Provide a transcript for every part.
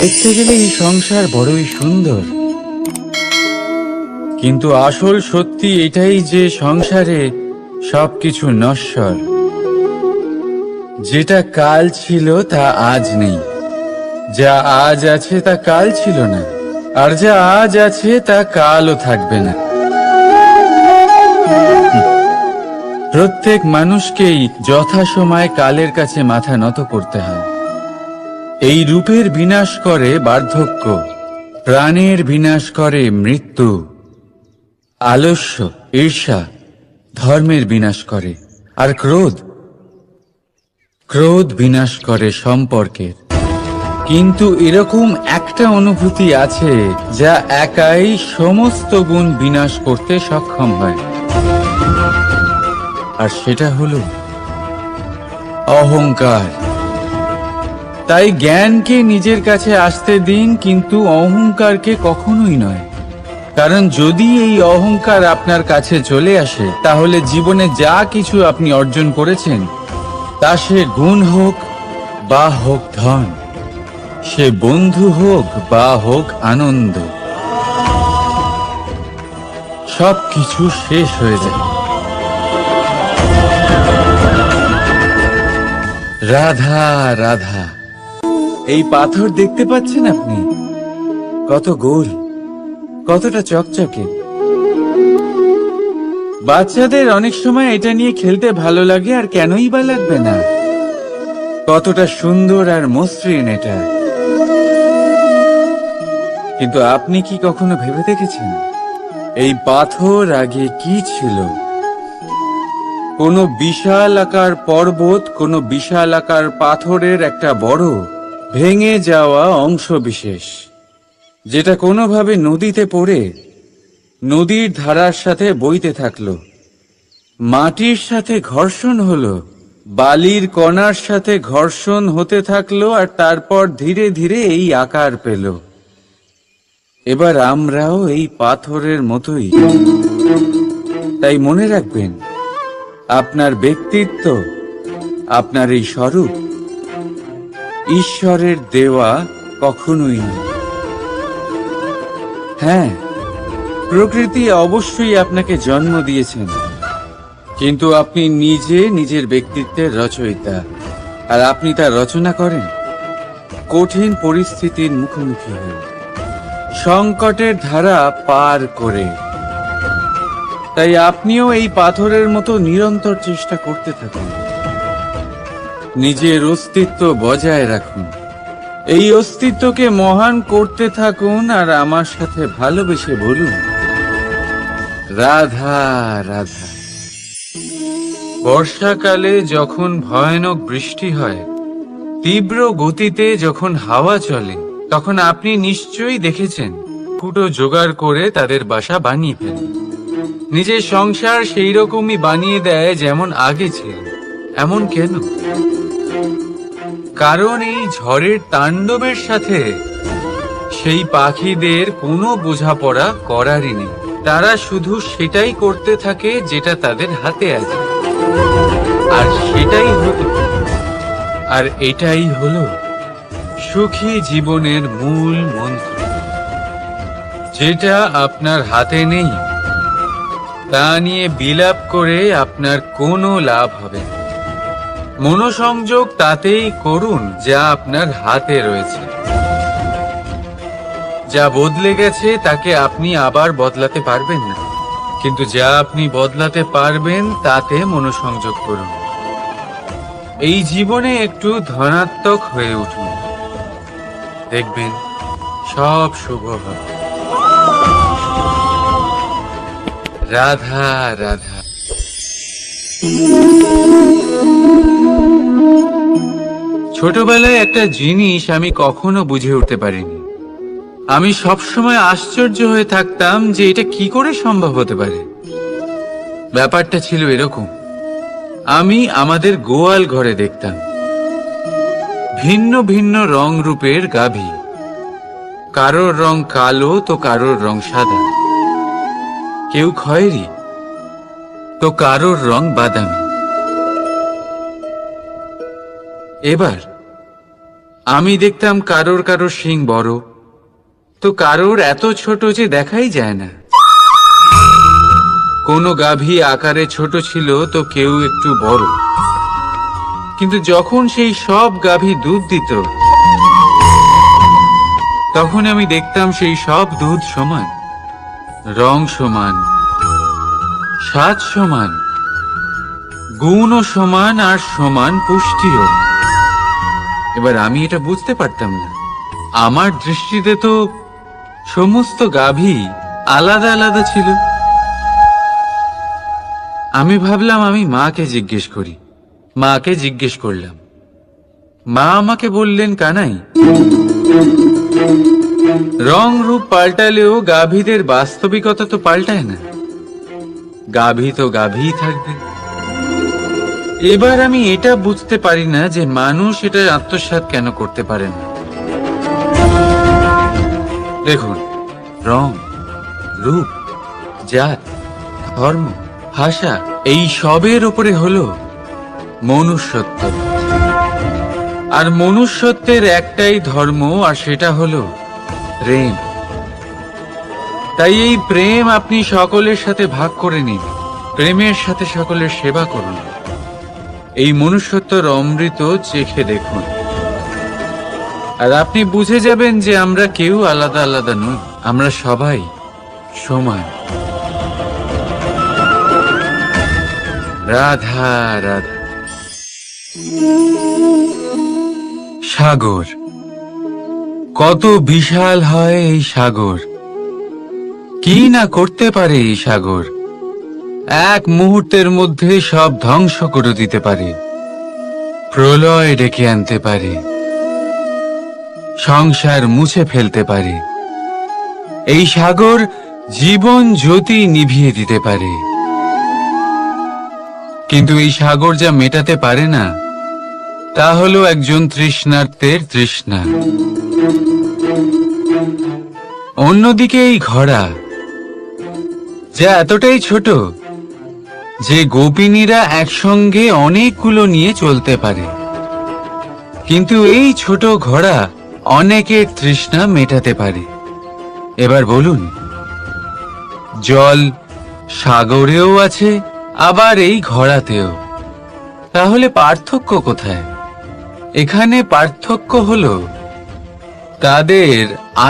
দেখতে গেলে এই সংসার বড়ই সুন্দর, কিন্তু আসল সত্যি এটাই যে সংসারে সবকিছু নশ্বর। যেটা কাল ছিল তা আজ নেই, যা আজ আছে তা কাল ছিল না, আর যা আজ আছে তা কালও থাকবে না। প্রত্যেক মানুষকেই যথাসময়ে কালের কাছে মাথা নত করতে হয়। এই রূপের বিনাশ করে বার্ধক্য, প্রাণের বিনাশ করে মৃত্যু, আলস্য, ঈর্ষা ধর্মের বিনাশ করে, আর ক্রোধ বিনাশ করে সম্পর্কের। কিন্তু এরকম একটা অনুভূতি আছে যা একাই সমস্ত গুণ বিনাশ করতে সক্ষম হয়, আর সেটা হলো অহংকার। তাই জ্ঞানকে নিজের কাছে আসতে দিন, কিন্তু অহংকারকে কখনোই নয়। কারণ যদি এই অহংকার আপনার কাছে চলে আসে, তাহলে জীবনে যা কিছু আপনি অর্জন করেছেন, তা সে গুণ হোক বা হোক ধন, সে বন্ধু হোক বা হোক আনন্দ, সবকিছু শেষ হয়ে যায়। রাধা রাধা। এই পাথর দেখতে পাচ্ছেন আপনি? কত গোল, কতটা চকচকে। বাচ্চাদের অনেক সময় এটা নিয়ে খেলতে ভালো লাগে, আর কেনই বা লাগবে না। কতটা সুন্দর আর মসৃণ এটা। কিন্তু আপনি কি কখনো ভেবে দেখেছেন এই পাথর আগে কি ছিল? কোনো বিশাল আকার পর্বত, কোনো বিশাল আকার পাথরের একটা বড় ভেঙে যাওয়া অংশ বিশেষ, যেটা কোনোভাবে নদীতে পড়ে নদীর ধারার সাথে বইতে থাকলো, মাটির সাথে ঘর্ষণ হলো, বালির কণার সাথে ঘর্ষণ হতে থাকলো, আর তারপর ধীরে ধীরে এই আকার পেল। এবার আমরাও এই পাথরের মতোই। তাই মনে রাখবেন, আপনার ব্যক্তিত্ব, আপনার এই স্বরূপ ঈশ্বরের দেওয়া কখনোই নয়। হ্যাঁ, প্রকৃতি অবশ্যই আপনাকে জন্ম দিয়েছেন, কিন্তু আপনি নিজে নিজের ব্যক্তিত্বের রচয়িতা, আর আপনি তা রচনা করেন কঠিন পরিস্থিতির মুখোমুখি হয়ে, সংকটের ধারা পার করে। তাই আপনিও এই পাথরের মতো নিরন্তর চেষ্টা করতে থাকুন, নিজের অস্তিত্ব বজায় রাখুন, এই অস্তিত্বকে মহান করতে থাকুন, আর আমার সাথে ভালোবেসে বলুন রাধা রাধা। বর্ষাকালে যখন ভয়ানক বৃষ্টি হয়, তীব্র গতিতে যখন হাওয়া চলে, তখন আপনি নিশ্চয়ই দেখেছেন কুটো জোগাড় করে তাদের বাসা বানিয়ে ফেলে। নিজের সংসার সেই রকমই বানিয়ে দেয় যেমন আগে ছিল। এমন কেন? কারণ এই ঝড়ের তাণ্ডবের সাথে সেই পাখিদের কোনো বোঝাপড়া করারই নেই। তারা শুধু সেটাই করতে থাকে যেটা তাদের হাতে আছে, আর সেটাই হলো, আর এটাই হলো সুখী জীবনের মূল মন্ত্র। যেটা আপনার হাতে নেই তা নিয়ে বিলাপ করে আপনার কোনো লাভ হবে না। মনোসংযোগ তাতেই করুন যা আপনার হাতে রয়েছে। যা বদলে গেছে তাকে আপনি আবার বদলাতে পারবেন না, কিন্তু যা আপনি বদলাতে পারবেন তাতে মনোসংযোগ করুন। এই জীবনে একটু ধনাত্মক হয়ে উঠুন, দেখবেন সব শুভ হবে। রাধা রাধা। ছোটবেলায় একটা জিনিস আমি কখনো বুঝে উঠতে পারিনি। আমি সবসময় আশ্চর্য হয়ে থাকতাম যে এটা কি করে সম্ভব হতে পারে। ব্যাপারটা ছিল এরকম, আমি আমাদের গোয়াল ঘরে দেখতাম ভিন্ন ভিন্ন রং রূপের গাভী। কারোর রং কালো তো কারোর রং সাদা, কেউ খয়েরি তো কারোর রং বাদামি। এবার আমি দেখতাম কারোর কারোর শিং বড়, তো কারোর এত ছোট যে দেখাই যায় না। কোনো গাভী আকারে ছোট ছিল তো কেউ একটু বড়, কিন্তু যখন সেই সব গাভী দুধ দিত তখন আমি দেখতাম সেই সব দুধ সমান, রং সমান, স্বাদ সমান, গুণও সমান, আর সমান পুষ্টিও। এবার আমি এটা বুঝতে পারতাম না। আমার দৃষ্টিতে তো সমস্ত গাভী আলাদা আলাদা ছিল। আমি ভাবলাম আমি মাকে জিজ্ঞেস করি। মাকে জিজ্ঞেস করলাম। মা আমাকে বললেন, কানাই, রং রূপ পাল্টালেও গাভীদের বাস্তবিকতা তো পাল্টায় না। গাভী তো গাভীই থাকবে। এবার আমি এটা বুঝতে পারি না যে মানুষ এটা আত্মসাৎ কেন করতে পারে না। দেখুন, রং, রূপ, জাত, ধর্ম, ভাষা, এই সবের উপরে হলো মনুষ্যত্ব। আর মনুষ্যত্বের একটাই ধর্ম, আর সেটা হলো প্রেম। তাই এই প্রেম আপনি সকলের সাথে ভাগ করে নিন, প্রেমের সাথে সকলের সেবা করুন। এই মনুষ্যত্বর অমৃত চেখে দেখুন, আর আপনি বুঝে যাবেন যে আমরা কেউ আলাদা আলাদা নই, আমরা সবাই সমান। রাধা রাধা। সাগর, কত বিশাল হয় এই সাগর! কি না করতে পারে এই সাগর! এক মুহূর্তের মধ্যে সব ধ্বংস করে দিতে পারে, প্রলয় ডেকে আনতে পারে, সংসার মুছে ফেলতে পারে। এই সাগর জীবন জ্যোতি নিভিয়ে দিতে পারে। কিন্তু এই সাগর যা মেটাতে পারে না তা হলো একজন তৃষ্ণার্তের তৃষ্ণা। অন্যদিকে এই ঘোড়া, যা এতটাই ছোট যে গোপিনীরা একসঙ্গে অনেকগুলো নিয়ে চলতে পারে, কিন্তু এই ছোট ঘোড়া অনেকের তৃষ্ণা মেটাতে পারে। এবার বলুন, জল সাগরেও আছে, আবার এই ঘোড়াতেও। তাহলে পার্থক্য কোথায়? এখানে পার্থক্য হলো তাদের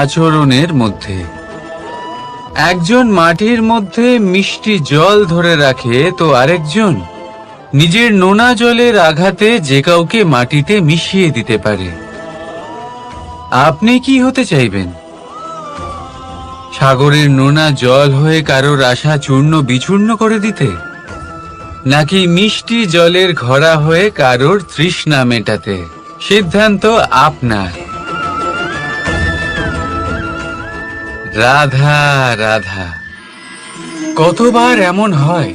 আচরণের মধ্যে। একজন মাটির মধ্যে মিষ্টি জল ধরে রাখে, তো আরেকজন নিজের নোনা জলের আঘাতে যে কাউকে মাটিতে মিশিয়ে দিতে পারে। আপনি কি হতে চাইবেন? সাগরের নোনা জল হয়ে কারোর আশা চূর্ণ বিচূর্ণ করে দিতে, নাকি মিষ্টি জলের ঘোড়া হয়ে কারোর তৃষ্ণা মেটাতে? সিদ্ধান্ত আপনার। রাধা রাধা। কতবার এমন হয়,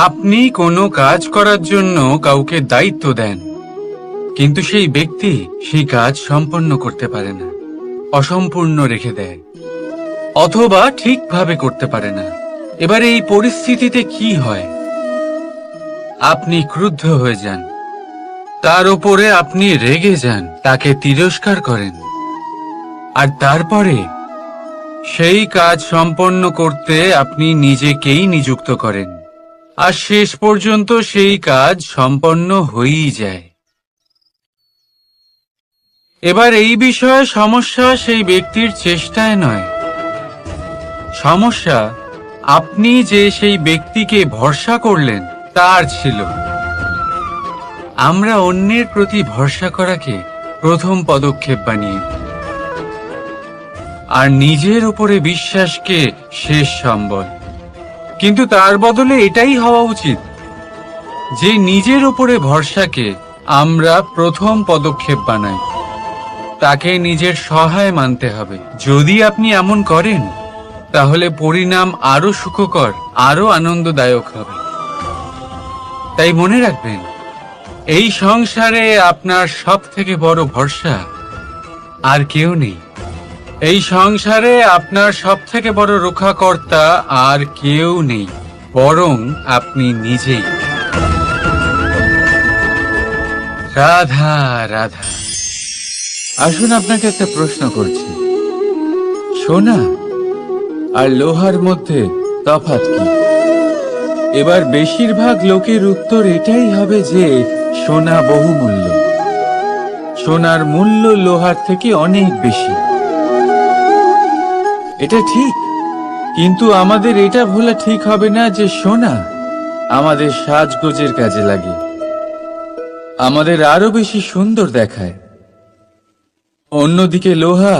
আপনি কোনো কাজ করার জন্য কাউকে দায়িত্ব দেন, কিন্তু সেই ব্যক্তি সেই কাজ সম্পন্ন করতে পারে না, অসম্পূর্ণ রেখে দেয়, অথবা ঠিকভাবে করতে পারে না। এবার এই পরিস্থিতিতে কি হয়? আপনি ক্রুদ্ধ হয়ে যান, তার উপরে আপনি রেগে যান, তাকে তিরস্কার করেন, আর তারপরে সেই কাজ সম্পন্ন করতে আপনি নিজেকেই নিযুক্ত করেন, আর শেষ পর্যন্ত সেই কাজ সম্পন্ন হয়েই যায়। এবার এই বিষয়ে সমস্যা সেই ব্যক্তির চেষ্টায় নয়, সমস্যা আপনি যে সেই ব্যক্তিকে ভরসা করলেন তার ছিল। আমরা অন্যের প্রতি ভরসা করাকে প্রথম পদক্ষেপ বানিয়ে, আর নিজের উপরে বিশ্বাসকে শেষ সম্বল। কিন্তু তার বদলে এটাই হওয়া উচিত যে নিজের উপরে ভরসাকে আমরা প্রথম পদক্ষেপ বানাই, তাকে নিজের সহায় মানতে হবে। যদি আপনি এমন করেন তাহলে পরিণাম আরো সুখকর, আরো আনন্দদায়ক হবে। তাই মনে রাখবেন, এই সংসারে আপনার সব থেকে বড় ভরসা আর কেউ নেই। এই সংসারে আপনার সব থেকে বড় রক্ষাকর্তা আর কেউ নেই, বরং আপনি নিজেই। রাধা রাধা। আসুন আপনাকে একটা প্রশ্ন করছি, সোনা আর লোহার মধ্যে তফাৎ কি? এবার বেশিরভাগ লোকের উত্তর এটাই হবে যে সোনা বহুমূল্য, সোনার মূল্য লোহার থেকে অনেক বেশি। এটা ঠিক, কিন্তু আমাদের এটা ভোলা ঠিক হবে না যে সোনা আমাদের সাজগোজের কাজে লাগে, আমাদের আরো বেশি সুন্দর দেখায়। অন্যদিকে লোহা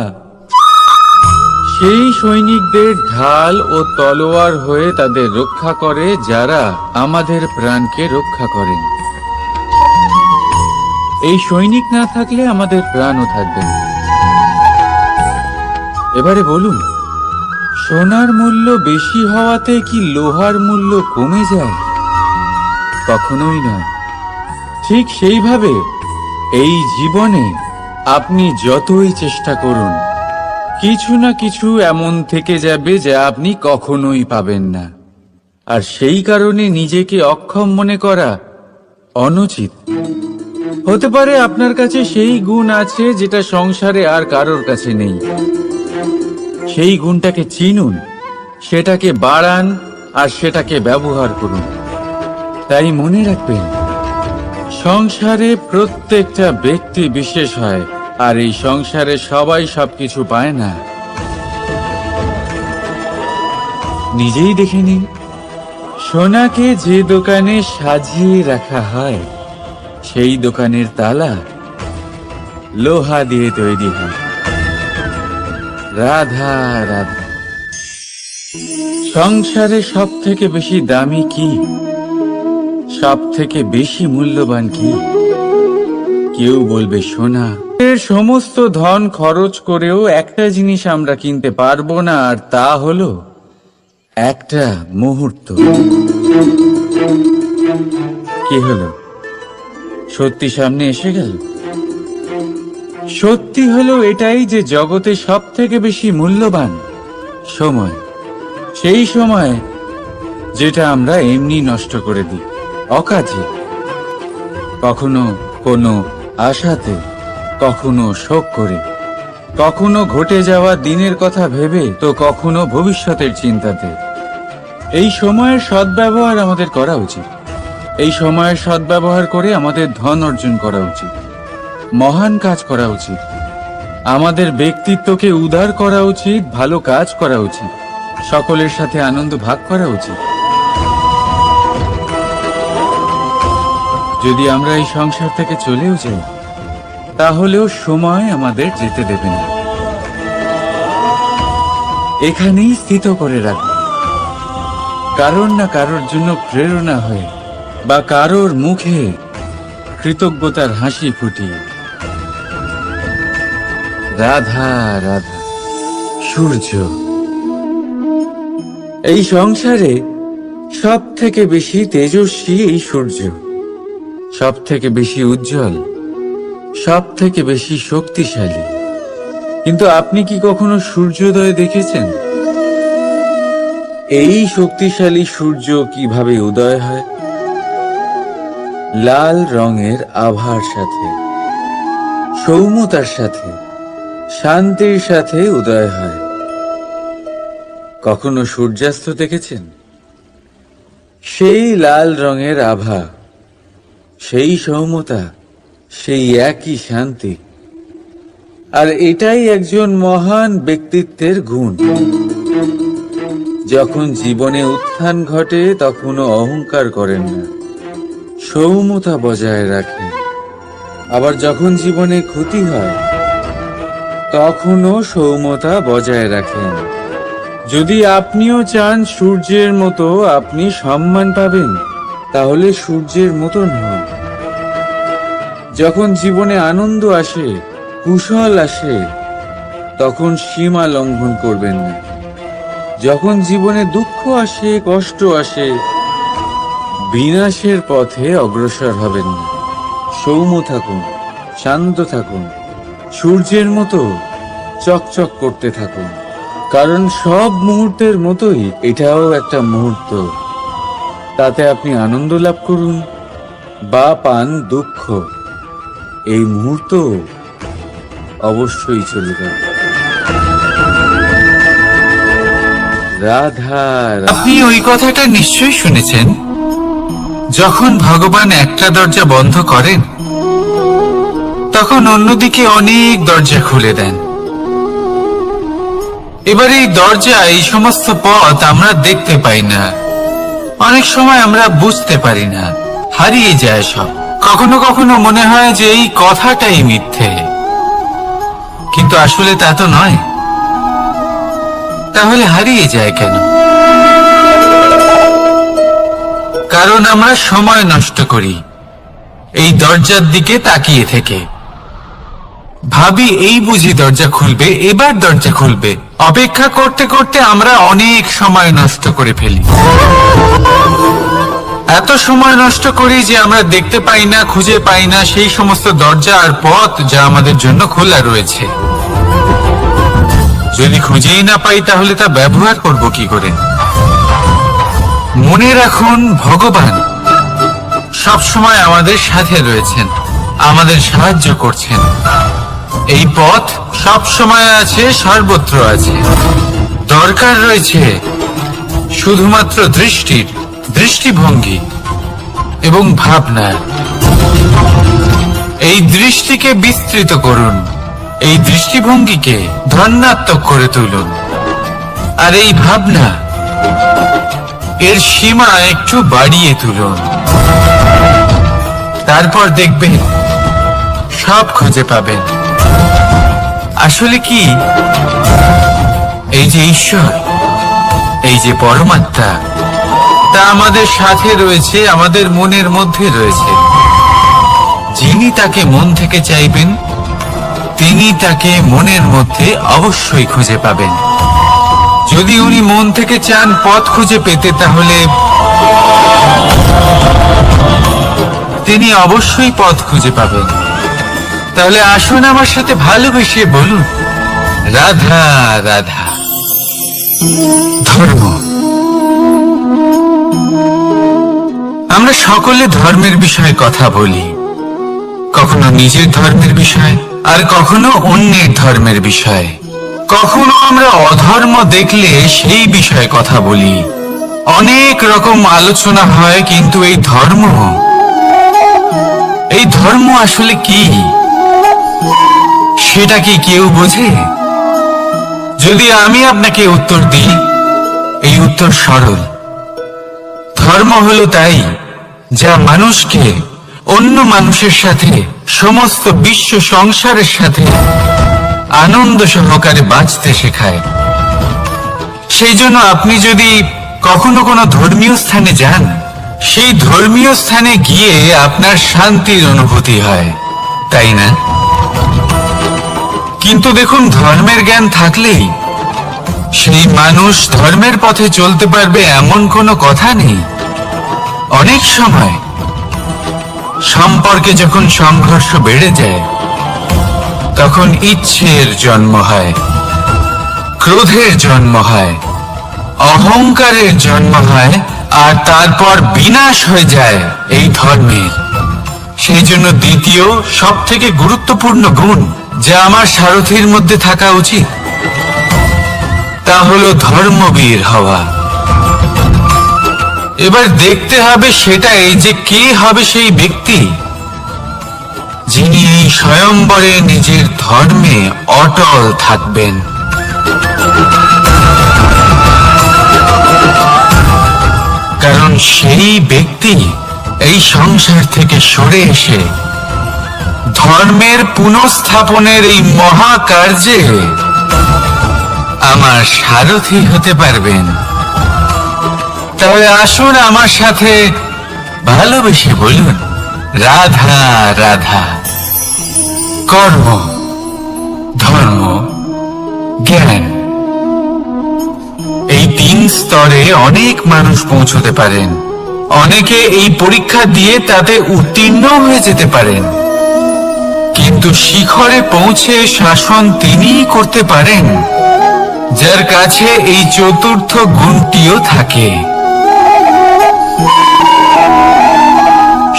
সেই সৈনিকদের ঢাল ও তলোয়ার হয়ে তাদের রক্ষা করে যারা আমাদের প্রাণকে রক্ষা করেন। এই সৈনিক না থাকলে আমাদের প্রাণও থাকবে না। এবারে বলুন, সোনার মূল্য বেশি হওয়াতে কি লোহার মূল্য কমে যায়? কখনোই নয়। ঠিক সেইভাবে এই জীবনে আপনি যতই চেষ্টা করুন, কিছু না কিছু এমন থেকে যাবে যা আপনি কখনোই পাবেন না, আর সেই কারণে নিজেকে অক্ষম মনে করা অনুচিত। হতে পারে আপনার কাছে সেই গুণ আছে যেটা সংসারে আর কারোর কাছে নেই। সেই গুণটাকে চিনুন, সেটাকে বাড়ান আর সেটাকে ব্যবহার করুন। তাই মনে রাখবেন, সংসারে প্রত্যেকটা ব্যক্তি বিশেষ হয়, আর এই সংসারে সবাই সবকিছু পায় না। নিজেই দেখে নিন, সোনাকে যে দোকানে সাজিয়ে রাখা হয় সেই দোকানের তালা লোহা দিয়ে তৈরি হয়। রাধা রাধা। সংসারে সব থেকে বেশি দামি কি, সব থেকে বেশি মূল্যবান কি? কেউ বলবে সোনা। এর সমস্ত ধন খরচ করেও একটা জিনিস আমরা কিনতে পারবো না, আর তা হলো একটা মুহূর্ত। কি হলো? সত্যি সামনে এসে গেল। সত্যি হলো এটাই যে জগতে সব থেকে বেশি মূল্যবান সময়, সেই সময় যেটা আমরা এমনি নষ্ট করে দিই অকাজে, কখনো কোনো আশাতে, কখনো শোক করে, কখনো ঘটে যাওয়া দিনের কথা ভেবে, তো কখনো ভবিষ্যতের চিন্তাতে। এই সময়ের সদ্ব্যবহার আমাদের করা উচিত। এই সময়ের সদ্ব্যবহার করে আমাদের ধন অর্জন করা উচিত, মহান কাজ করা উচিত, আমাদের ব্যক্তিত্বকে উদার করা উচিত, ভালো কাজ করা উচিত, সকলের সাথে আনন্দ ভাগ করা উচিত। যদি আমরা এই সংসার থেকে চলেও যাই, তাহলেও সময় আমাদের যেতে দেবে না। এখানেই স্থিত করে রাখবে, কারোর না কারোর জন্য প্রেরণা হয়ে, বা কারোর মুখে কৃতজ্ঞতার হাসি ফুটিয়ে। রাধা রাধা। সূর্য। এই সংসারে সব থেকে বেশি তেজস্বী এই সূর্য, সব থেকে বেশি উজ্জ্বল, সব থেকে বেশি শক্তিশালী। কিন্তু আপনি কি কখনো সূর্যোদয় দেখেছেন? এই শক্তিশালী সূর্য কিভাবে উদয় হয়? লাল রঙের আভার সাথে, সৌম্যতার সাথে, শান্তির সাথে উদয় হয়। কখনো সূর্যাস্ত দেখেছেন? সেই লাল রঙের আভা, সেই সৌম্যতা, সেই একই শান্তি। আর এটাই একজন মহান ব্যক্তিত্বের গুণ। যখন জীবনে উত্থান ঘটে তখনও অহংকার করেন না, সৌম্যতা বজায় রাখেন। আবার যখন জীবনে ক্ষতি হয় তখনও সৌম্যতা বজায় রাখেন। যদি আপনিও চান সূর্যের মতো আপনি সম্মান পাবেন, তাহলে সূর্যের মতন হন। যখন জীবনে আনন্দ আসে, কুশল আসে, তখন সীমা লঙ্ঘন করবেন না। যখন জীবনে দুঃখ আসে, কষ্ট আসে, বিনাশের পথে অগ্রসর হবেন না। সৌম্য থাকুন, শান্ত থাকুন, সূর্যের মতো চকচক করতে থাকুন। কারণ সব মুহূর্তের মতোই এটাও একটা মুহূর্ত। তাতে আপনি আনন্দ লাভ করুন বা পান দুঃখ, এই মুহূর্ত অবশ্যই চলে যাবে। রাধা, আপনি ওই কথাটা নিশ্চয়ই শুনেছেন, যখন ভগবান একটা দরজা বন্ধ করেন তখন অন্যদিকে অনেক দরজা খুলে দেন। এবার এই দরজা, এই সমস্ত পথ আমরা দেখতে পাই না, অনেক সময় আমরা বুঝতে পারি না, হারিয়ে যায় সব। কখনো কখনো মনে হয় যে এই কথাটাই মিথ্যে, কিন্তু আসলে তা তো নয়। তাহলে হারিয়ে যায় কেন? কারণ আমরা সময় নষ্ট করি এই দরজার দিকে তাকিয়ে থেকে। ভাবি এই বুঝি দরজা খুলবে, এবার দরজা খুলবে। অপেক্ষা করতে করতে আমরা অনেক সময় নষ্ট করে ফেলি। এত সময় নষ্ট করি যে আমরা দেখতে পাই না, খুঁজে পাই না সেই সমস্ত দরজা আর পথ যা আমাদের জন্য খোলা রয়েছে। যদি খুঁজেই না পাই তাহলে তা ব্যবহার করব কি করে? মনে রাখুন, ভগবান সব সময় আমাদের সাথে রয়েছেন, আমাদের সাহায্য করছেন। এই পথ সব সময় আছে, সর্বত্র আছে। দরকার রয়েছে শুধুমাত্র দৃষ্টির, দৃষ্টিভঙ্গি এবং ভাবনা। এই দৃষ্টিকে বিস্তৃত করুন, এই দৃষ্টিভঙ্গিকে ধন্যাত্মক করে তুলুন, আর এই ভাবনা, এর সীমা একটু বাড়িয়ে তুলুন। তারপর দেখবেন সব খুঁজে পাবেন। আসলে কি, এই যে ঈশ্বর, এই যে পরমাত্মা, তা আমাদের সাথে রয়েছে, আমাদের মনের মধ্যে রয়েছে। যিনি তাকে মন থেকে চাইবেন তিনি তাকে মনের মধ্যে অবশ্যই খুঁজে পাবেন। যদি উনি মন থেকে চান পথ খুঁজে পেতে, তাহলে তিনি অবশ্যই পথ খুঁজে পাবেন। তাহলে আসুন আমার সাথে ভালোবেসে বলুন, রাধা রাধা। ধর্ম, আমরা সকলে ধর্মের বিষয়ে কথা বলি, কখনো নিজের ধর্মের বিষয়, আর কখনো অন্যের ধর্মের বিষয়। কখনো আমরা অধর্ম দেখলে সেই বিষয়ে কথা বলি। অনেক রকম আলোচনা হয়, কিন্তু এই ধর্ম আসলে কি, সেটা কি কেউ বোঝে? যদি আমি আপনাকে উত্তর দিই, এই উত্তর সরল। ধর্ম হলো তাই যা মানুষকে অন্য মানুষের সাথে, সমস্ত বিশ্ব সংসারের সাথে আনন্দ সহকারে বাঁচতে শেখায়। সেই জন্য আপনি যদি কখনো কোনো ধর্মীয় স্থানে যান, সেই ধর্মীয় স্থানে গিয়ে আপনার শান্তির অনুভূতি হয়, তাই না? কিন্তু দেখুন, ধর্মের জ্ঞান থাকলেই সেই মানুষ ধর্মের পথে চলতে পারবে এমন কোনো কথা নেই। অনেক সময় সম্পর্কে যখন সংঘর্ষ বেড়ে যায়, তখন ইচ্ছের জন্ম হয়, ক্রোধের জন্ম হয়, অহংকারের জন্ম হয়, আর তারপর বিনাশ হয়ে যায় এই ধর্মের। সেই জন্য দ্বিতীয় সব থেকে গুরুত্বপূর্ণ গুণ যা আমার সারথীর মধ্যে থাকা উচিত, তা হলো ধর্মবীর হওয়া। এবার দেখতে হবে সেটাই যে কে হবে সেই ব্যক্তি যিনি এই স্বয়ম্বরে নিজের ধর্মে অটল থাকবেন। কারণ সেই ব্যক্তি এই সংসার থেকে সরে এসে ধর্মের পুনঃস্থাপনের এই মহাকার্যে আমার সারথি হতে পারবেন। তাহলে আসুন আমার সাথে ভালোবেসে বলুন, রাধা রাধা। কর্ম, ধর্ম, জ্ঞান, এই তিন স্তরে অনেক মানুষ পৌঁছতে পারেন। অনেকে এই পরীক্ষা দিয়ে তাতে উত্তীর্ণ হয়ে যেতে পারেন, কিন্তু শিখরে পৌঁছে শাসন তিনিই করতে পারেন যার কাছে এই চতুর্থ গুণটিও থাকে,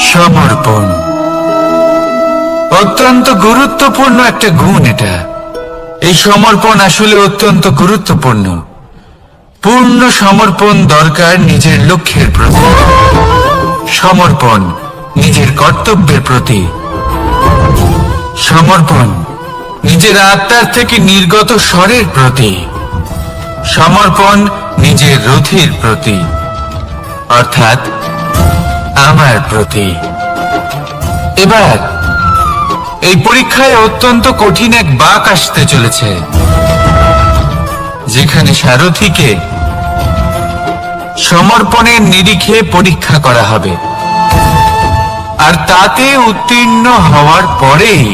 সমর্পণ। অত্যন্ত গুরুত্বপূর্ণ একটা গুণ এটা। এই সমর্পণ আসলে অত্যন্ত গুরুত্বপূর্ণ। পূর্ণ সমর্পণ দরকার নিজের লক্ষ্যের প্রতি, সমর্পণ নিজের কর্তব্যের প্রতি, সমর্পণ নিজের আত্মার থেকে নির্গত স্বরের প্রতি, সমর্পণ নিজের রথের প্রতি, অর্থাৎ আমার প্রতি। এবার এই পরীক্ষায় অত্যন্ত কঠিন এক বাঁক আসতে চলেছে, যেখানে সারথীকে সমর্পণের নিরিখে পরীক্ষা করা হবে, আর তাতে উত্তীর্ণ হওয়ার পরেই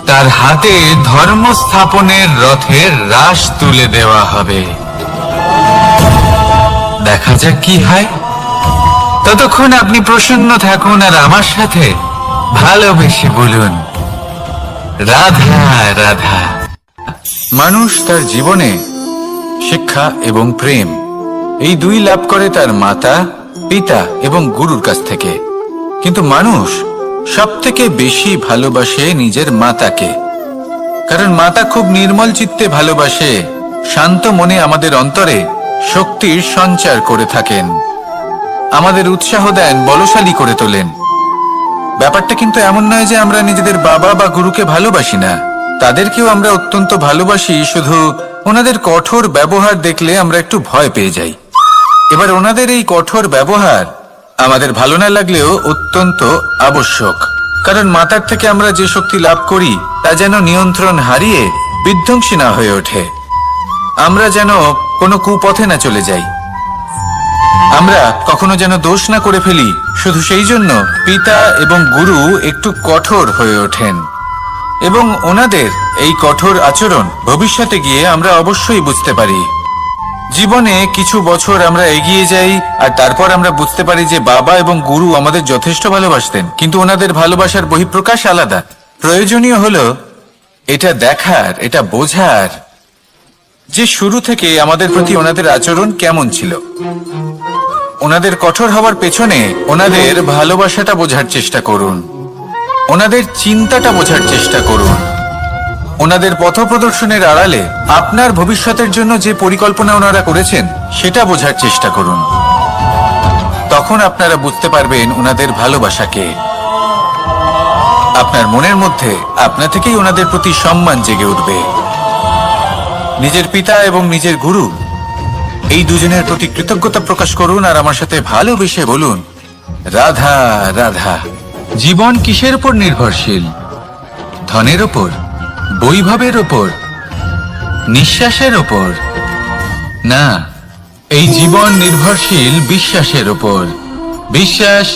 তার হাতে ধর্ম স্থাপনের রথের রাশ তুলে দেওয়া হবে। দেখা যাক কি হয়। ততক্ষণ আপনি প্রসন্ন থাকুন আর আমার সাথে ভালোবেসে বলুন, রাধা রাধা। মানুষ তার জীবনে শিক্ষা এবং প্রেম এই দুই লাভ করে তার মাতা, পিতা এবং গুরুর কাছ থেকে। কিন্তু মানুষ সবথেকে বেশি ভালোবাসে নিজের মাতাকে, কারণ মাতা খুব নির্মল চিত্তে ভালোবাসে, শান্ত মনে আমাদের অন্তরে শক্তির সঞ্চার করে থাকেন, আমাদের উৎসাহ দেন, বলশালী করে তোলেন। ব্যাপারটা কিন্তু এমন নয় যে আমরা নিজেদের বাবা বা গুরুকে ভালোবাসি না, তাদেরকেও আমরা অত্যন্ত ভালোবাসি, শুধু ওনাদের কঠোর ব্যবহার দেখলে আমরা একটু ভয় পেয়ে যাই। এবার ওনাদের এই কঠোর ব্যবহার আমাদের ভালো না লাগলেও অত্যন্ত আবশ্যক, কারণ মাতার থেকে আমরা যে শক্তি লাভ করি তা যেন নিয়ন্ত্রণ হারিয়ে বিধ্বংসী না হয়ে ওঠে, আমরা যেন কোনো কুপথে না চলে যাই, আমরা কখনো যেন দোষ না করে ফেলি। শুধু সেই জন্য পিতা এবং গুরু একটু কঠোর হয়ে ওঠেন, এবং ওনাদের এই কঠোর আচরণ ভবিষ্যতে গিয়ে আমরা অবশ্যই বুঝতে পারি। জীবনে কিছু বছর আমরা এগিয়ে যাই আর তারপর আমরা বুঝতে পারি যে বাবা এবং গুরু আমাদের যথেষ্ট ভালোবাসতেন, কিন্তু ওনাদের ভালোবাসার বহিঃপ্রকাশ আলাদা। প্রয়োজনীয় হলো এটা দেখার, এটা বোঝার যে শুরু থেকে আমাদের প্রতি ওনাদের আচরণ কেমন ছিল। ওনাদের কঠোর হওয়ার পেছনে ওনাদের ভালোবাসাটা বোঝার চেষ্টা করুন, ওনাদের চিন্তাটা বোঝার চেষ্টা করুন, ওনাদের পথপ্রদর্শনের আড়ালে আপনার ভবিষ্যতের জন্য যে পরিকল্পনা ওনারা করেছেন সেটা বোঝার চেষ্টা করুন। তখন আপনারা বুঝতে পারবেন ওনাদের ভালোবাসাকে। আপনার মনের মধ্যে আপনা থেকেই ওনাদের প্রতি সম্মান জেগে উঠবে। নিজের পিতা এবং নিজের গুরু এই দুজনের প্রতি কৃতজ্ঞতা প্রকাশ করুন আর আমার সাথে ভালোবেসে বলুন, রাধা রাধা। জীবন কিসের উপর নির্ভরশীল? ধনের ওপর, বৈভবের ওপর, নিঃশ্বাসের ওপর? না, এই জীবন নির্ভরশীল বিশ্বাসের ওপর। বিশ্বাস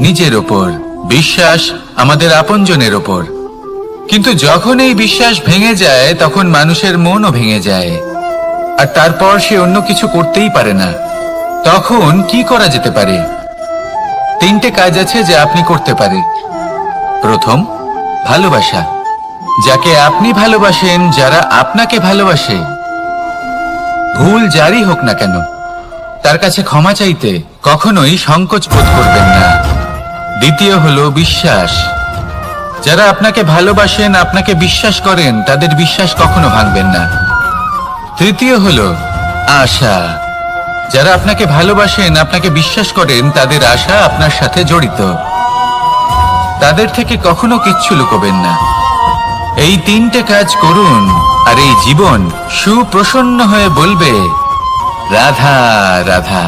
নিজের ওপর, বিশ্বাস আমাদের আপনজনের ওপর। কিন্তু যখন এই বিশ্বাস ভেঙে যায় তখন মানুষের মনও ভেঙে যায়, আর তারপর সে অন্য কিছু করতেই পারে না। তখন কি করা যেতে পারে? 3টে কাজ আছে যা আপনি করতে পারেন। প্রথম, ভালোবাসা। যাকে আপনি ভালোবাসেন, যারা আপনাকে ভালোবাসে, ভুল যারই হোক না কেন, তার কাছে ক্ষমা চাইতে কখনোই সংকোচ বোধ করবেন না। দ্বিতীয় হলো বিশ্বাস। যারা আপনাকে ভালোবাসেন, আপনাকে বিশ্বাস করেন, তাদের বিশ্বাস কখনো ভাঙবেন না। তৃতীয় হলো আশা। যারা আপনাকে ভালোবাসেন, আপনাকে বিশ্বাস করেন, তাদের আশা আপনার সাথে জড়িত, তাদের থেকে কখনো কিচ্ছু লুকোবেন না। এই 3টে কাজ করুন আর এই জীবন সুপ্রসন্ন হয়ে বলবে, রাধা রাধা।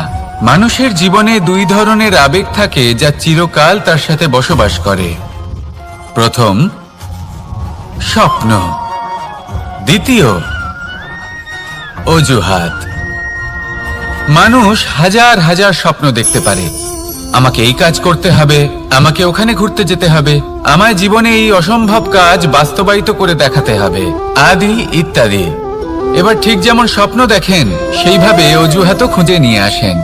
মানুষের জীবনে 2 ধরনের আবেগ থাকে যা চিরকাল তার সাথে বসবাস করে। প্রথম, স্বপ্ন। দ্বিতীয়, অজুহাত। মানুষ হাজার হাজার স্বপ্ন দেখতে পারে। আমাকে এই কাজ করতে হবে, আমাকে ওখানে ঘুরতে যেতে হবে, আমার জীবনে এই অসম্ভব কাজ বাস্তবায়িত করে দেখাতে হবে, আদি ইত্যাদি। এবার ঠিক যেমন স্বপ্ন দেখেন, সেইভাবে অজুহাতও খুঁজে নিয়ে আসেন।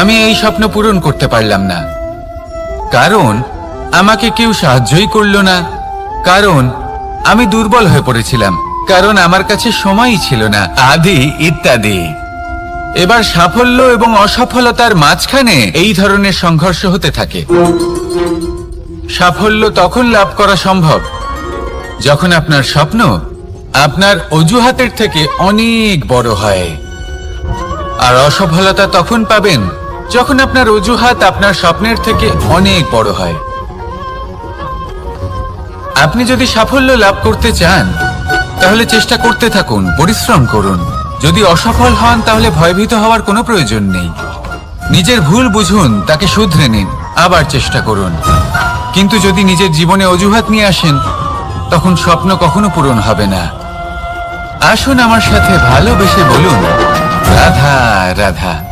আমি এই স্বপ্ন পূরণ করতে পারলাম না, কারণ আমাকে কেউ সাহায্যই করলো না, কারণ আমি দুর্বল হয়ে পড়েছিলাম, কারণ আমার কাছে সময়ই ছিল না, আদি ইত্যাদি। এবার সাফল্য এবং অসফলতার মাঝখানে এই ধরনের সংঘর্ষ হতে থাকে। সাফল্য তখন লাভ করা সম্ভব যখন আপনার স্বপ্ন আপনার অজুহাতের থেকে অনেক বড় হয়। আর অসফলতা তখন পাবেন যখন আপনার অজুহাত আপনার স্বপ্নের থেকে অনেক বড় হয়। আপনি যদি সাফল্য লাভ করতে চান তাহলে চেষ্টা করতে থাকুন, পরিশ্রম করুন। যদি অসফল হন তাহলে ভয়ভীত হওয়ার কোনো প্রয়োজন নেই। নিজের ভুল বুঝুন, তাকে শুধরে নিন, আবার চেষ্টা করুন। কিন্তু যদি নিজের জীবনে অজুহাত নিয়ে আসেন তখন স্বপ্ন কখনো পূরণ হবে না। আসুন আমার সাথে ভালোবেসে বলুন, রাধা রাধা।